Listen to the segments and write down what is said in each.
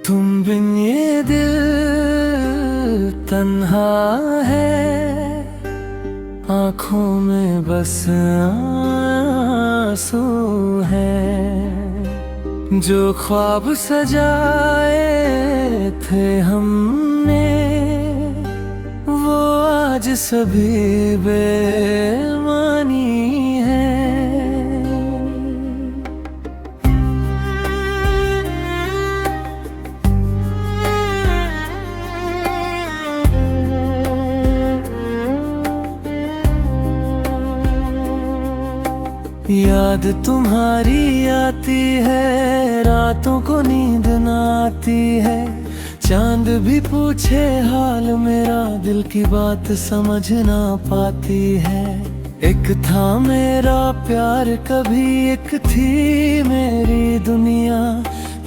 तुम बिन ये दिल तन्हा है, आँखों में बस आंसू है। जो ख्वाब सजाए थे हमने वो आज सभी बेमानी है। याद तुम्हारी आती है, रातों को नींद न आती है। चांद भी पूछे हाल मेरा, दिल की बात समझ ना पाती है। एक था मेरा प्यार कभी, एक थी मेरी दुनिया।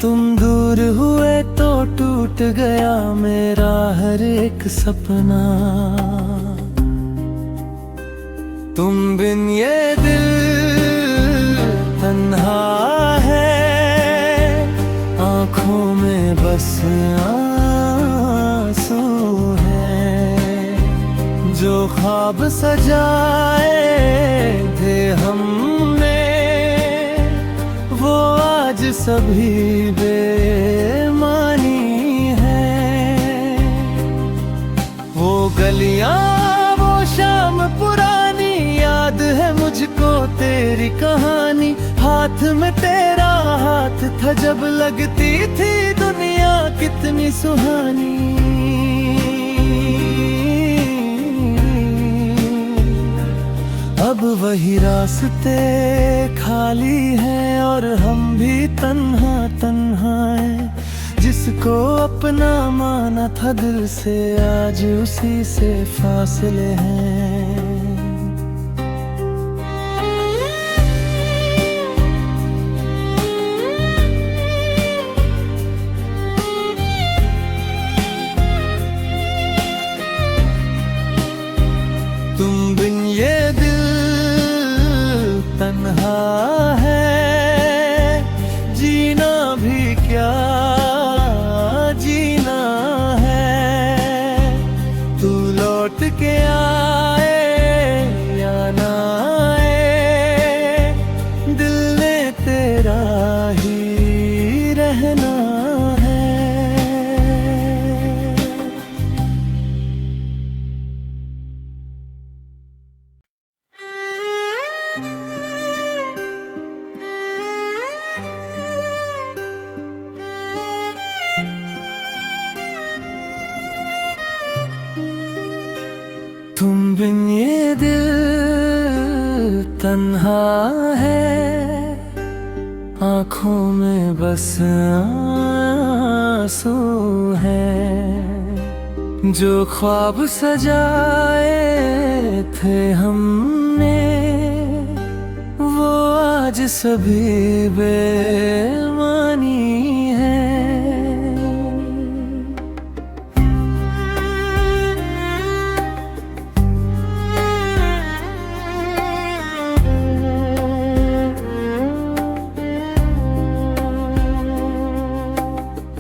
तुम दूर हुए तो टूट गया मेरा हर एक सपना। तुम बिन ये दिल तन्हा है, आँखों में बस आंसू है। जो ख्वाब सजाए थे हमने वो आज सभी बेमानी है। वो गलियां वो शाम पुरानी, याद है मुझको तेरी कहानी। हाथ में तेरा हाथ था जब लगती थी दुनिया कितनी सुहानी। अब वही रास्ते खाली हैं और हम भी तन्हा तन्हा हैं। जिसको अपना माना था दिल से आज उसी से फासले हैं। तुम बिन ये दिल तन्हा है, जीना भी क्या जीना है। तू लौट के आए या ना आए, दिल ने तेरा ही रहना है। तुम बिन ये दिल तन्हा है, आँखों में बस आंसू है। जो ख्वाब सजाए थे हमने वो आज सभी बेमानी है।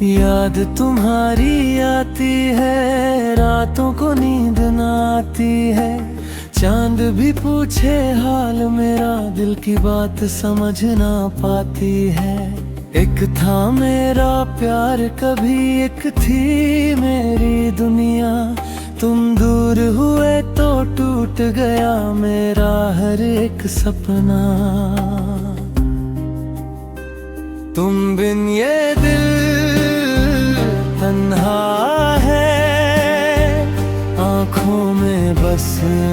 याद तुम्हारी आती है, रातों को नींद न आती है। चांद भी पूछे हाल मेरा, दिल की बात समझ ना पाती है। एक था मेरा प्यार कभी, एक थी मेरी दुनिया। तुम दूर हुए तो टूट गया मेरा हर एक सपना। तुम बिन ये दिल तन्हा है, आँखों में बस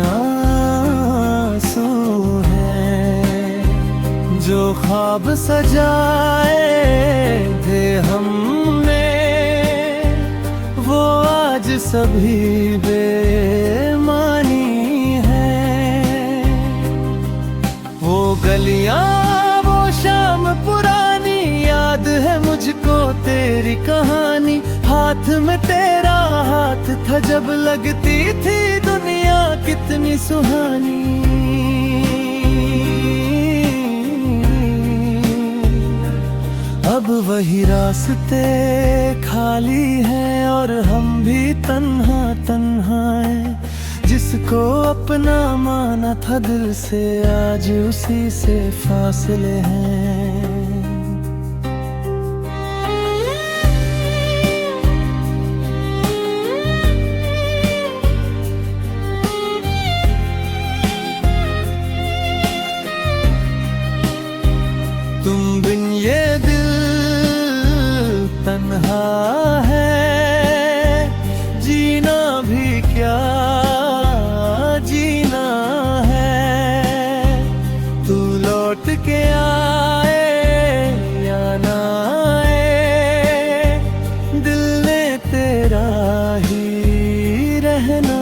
आंसू है। जो ख्वाब सजाए थे हमने वो आज सभी बेमानी है। वो गलियां वो शाम पुरानी, याद है मुझको तेरी कहानी। हाथ में तेरा हाथ था जब लगती थी दुनिया कितनी सुहानी। अब वही रास्ते खाली हैं और हम भी तन्हा तन्हा हैं। जिसको अपना माना था दिल से आज उसी से फासले हैं। तुम बिन ये दिल तन्हा है, जीना भी क्या जीना है। तू लौट के आए या ना आए, दिल ने तेरा ही रहना